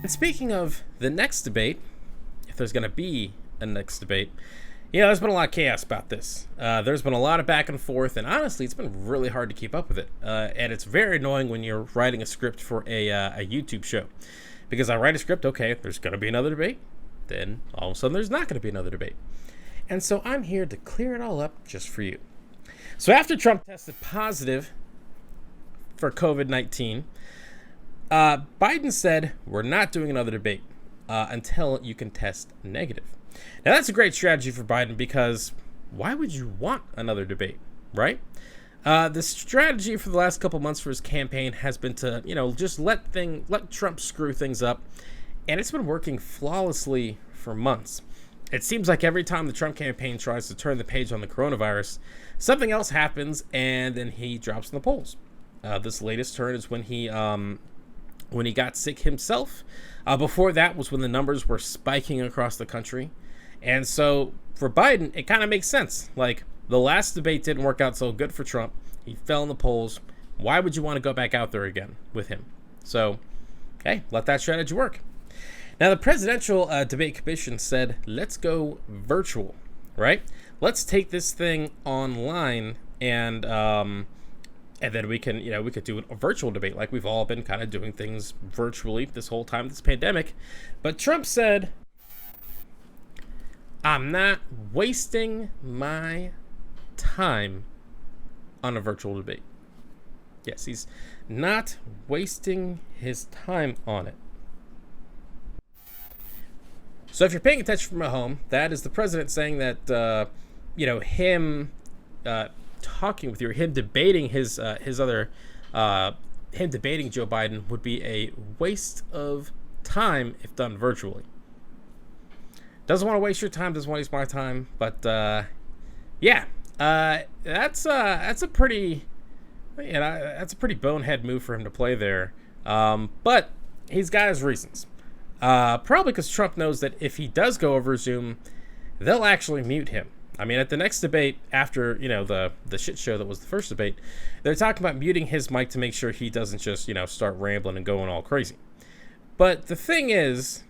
And speaking of the next debate, if there's going to be a next debate, there's been a lot of chaos about this. There's been a lot of back and forth, and honestly, it's been really hard to keep up with it. And it's very annoying when you're writing a script for a YouTube show. Because I write a script, okay, there's going to be another debate. Then all of a sudden, there's not going to be another debate. And so I'm here to clear it all up just for you. So after Trump tested positive for COVID-19, Biden said, we're not doing another debate until you can test negative. Now, that's a great strategy for Biden because why would you want another debate, right? The strategy for the last couple months for his campaign has been to, just let Trump screw things up. And it's been working flawlessly for months. It seems like every time the Trump campaign tries to turn the page on the coronavirus, something else happens and then he drops in the polls. This latest turn is when he got sick himself. Before that was when the numbers were spiking across the country. And so for Biden, it kind of makes sense. Like, the last debate didn't work out so good for Trump. He fell in the polls. Why would you want to go back out there again with him? So, hey, let that strategy work. Now, the Presidential Debate Commission said, let's go virtual, right? Let's take this thing online and then we could do a virtual debate like we've all been kind of doing things virtually this whole time, this pandemic. But Trump said, I'm not wasting my time on a virtual debate. Yes, he's not wasting his time on it. So if you're paying attention from at home, that is the president saying that, him talking with you, or him debating him debating Joe Biden would be a waste of time if done virtually. Doesn't want to waste your time, doesn't want to waste my time, but that's a pretty bonehead move for him to play there. But he's got his reasons. Probably because Trump knows that if he does go over Zoom, they'll actually mute him. I mean, at the next debate, after, the shit show that was the first debate, they're talking about muting his mic to make sure he doesn't just, start rambling and going all crazy. But the thing is,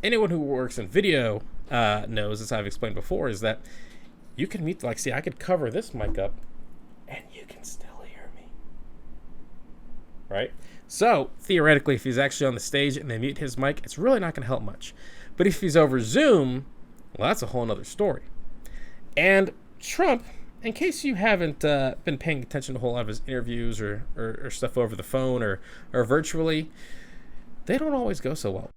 anyone who works in video knows, as I've explained before, is that you can mute, I could cover this mic up and you can still hear me. Right? So, theoretically, if he's actually on the stage and they mute his mic, it's really not going to help much. But if he's over Zoom, well, that's a whole other story. And Trump, in case you haven't been paying attention to a whole lot of his interviews or stuff over the phone or virtually, they don't always go so well.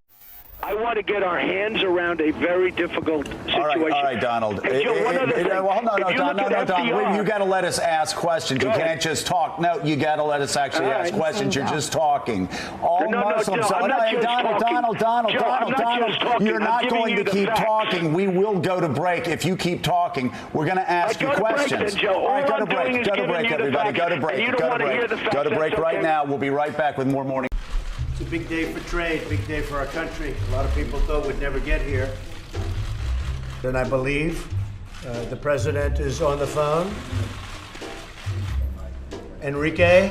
I want to get our hands around a very difficult situation. All right, Donald. Hey, Joe, Donald. You got to let us ask questions. You can't just talk. No, you got to let us actually ask questions. You're just talking. All Muslims. Donald. You're not going to keep talking. We will go to break if you keep talking. We're going to ask you questions. All right, go to break. Go to break, everybody. Go to break. Go to break right now. We'll be right back with more morning. It's a big day for trade, big day for our country. A lot of people thought we'd never get here. And I believe the president is on the phone. Enrique?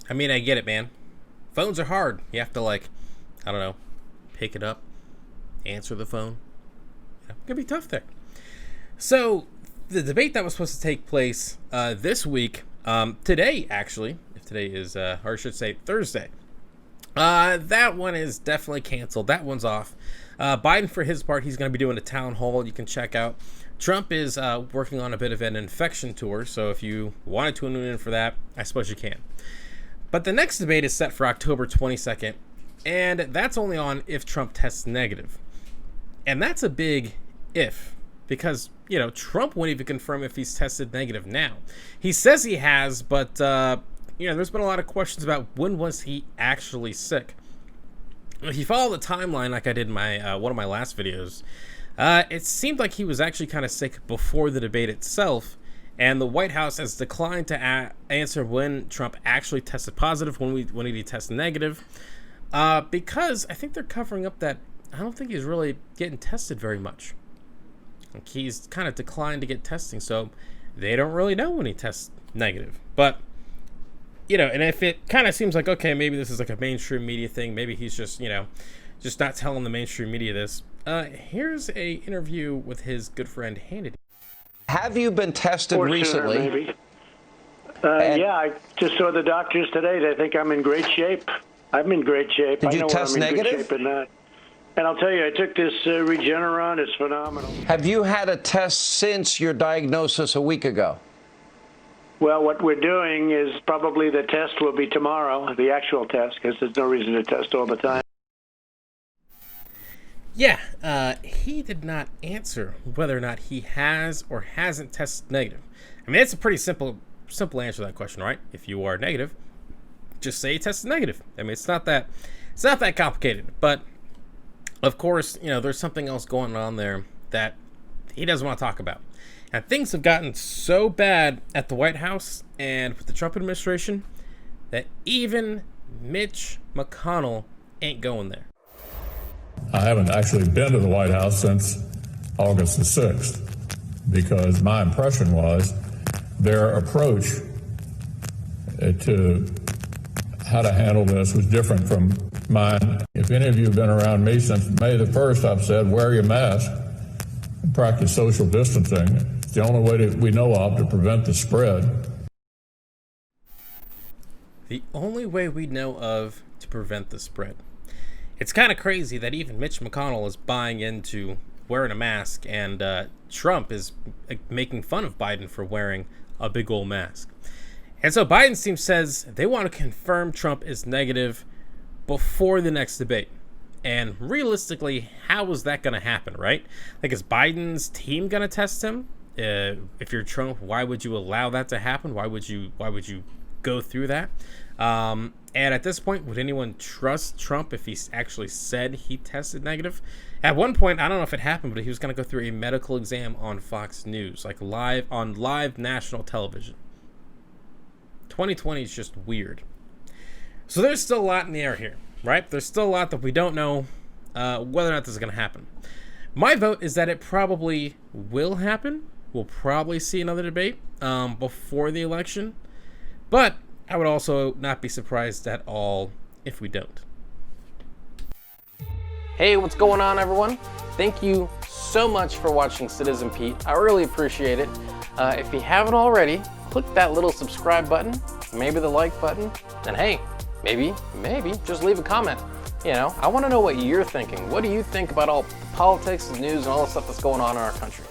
I mean, I get it, man. Phones are hard. You have to, pick it up, answer the phone. It can be tough there. So, the debate that was supposed to take place this week, today, actually, if today is, or I should say Thursday, that one is definitely canceled. That one's off. Biden, for his part, he's going to be doing a town hall you can check out. Trump is working on a bit of an infection tour, so if you wanted to tune in for that, I suppose you can. But the next debate is set for October 22nd, and that's only on if Trump tests negative. And that's a big if. Because, Trump won't even confirm if he's tested negative now. He says he has, but, there's been a lot of questions about when was he actually sick. If you follow the timeline like I did in my one of my last videos, it seemed like he was actually kind of sick before the debate itself, and the White House has declined to answer when Trump actually tested positive, when did he test negative, because I think they're covering up that I don't think he's really getting tested very much. Like, he's kind of declined to get testing, so they don't really know when he tests negative. But, you know, and if it kind of seems like, okay, maybe this is like a mainstream media thing, maybe he's just, you know, just not telling the mainstream media this. Here's a interview with his good friend Hannity. Have you been tested recently? Maybe. Yeah, I just saw the doctors today. They think I'm in great shape. I'm in great shape. Did you I know test I'm in negative? good shape in that. And I'll tell you, I took this Regeneron. It's phenomenal. Have you had a test since your diagnosis a week ago? Well, what we're doing is probably the test will be tomorrow, the actual test, because there's no reason to test all the time. Yeah, he did not answer whether or not he has or hasn't tested negative. I mean, it's a pretty simple answer to that question, right? If you are negative, just say you tested negative. I mean, it's not that complicated. But of course, you know, there's something else going on there that he doesn't want to talk about. And things have gotten so bad at the White House and with the Trump administration that even Mitch McConnell ain't going there. I haven't actually been to the White House since August the 6th because my impression was their approach to how to handle this was different from mine. If any of you have been around me since May the 1st, I've said, wear your mask and practice social distancing. It's the only way we know of to prevent the spread. The only way we know of to prevent the spread. It's kind of crazy that even Mitch McConnell is buying into wearing a mask, and Trump is making fun of Biden for wearing a big old mask. And so Biden's team says they want to confirm Trump is negative before the next debate. And realistically, how is that going to happen, right? Like, is Biden's team going to test him? If you're Trump, why would you allow that to happen? Why would you go through that? And at this point, would anyone trust Trump if he actually said he tested negative? At one point, I don't know if it happened, but he was going to go through a medical exam on Fox News, like live national television. 2020 is just weird. So there's still a lot in the air here, right? There's still a lot that we don't know whether or not this is going to happen. My vote is that it probably will happen. We'll probably see another debate before the election. But I would also not be surprised at all if we don't. Hey, what's going on, everyone? Thank you so much for watching Citizen Pete. I really appreciate it. If you haven't already, click that little subscribe button, maybe the like button, and hey, maybe just leave a comment. You know, I want to know what you're thinking. What do you think about all the politics and news and all the stuff that's going on in our country?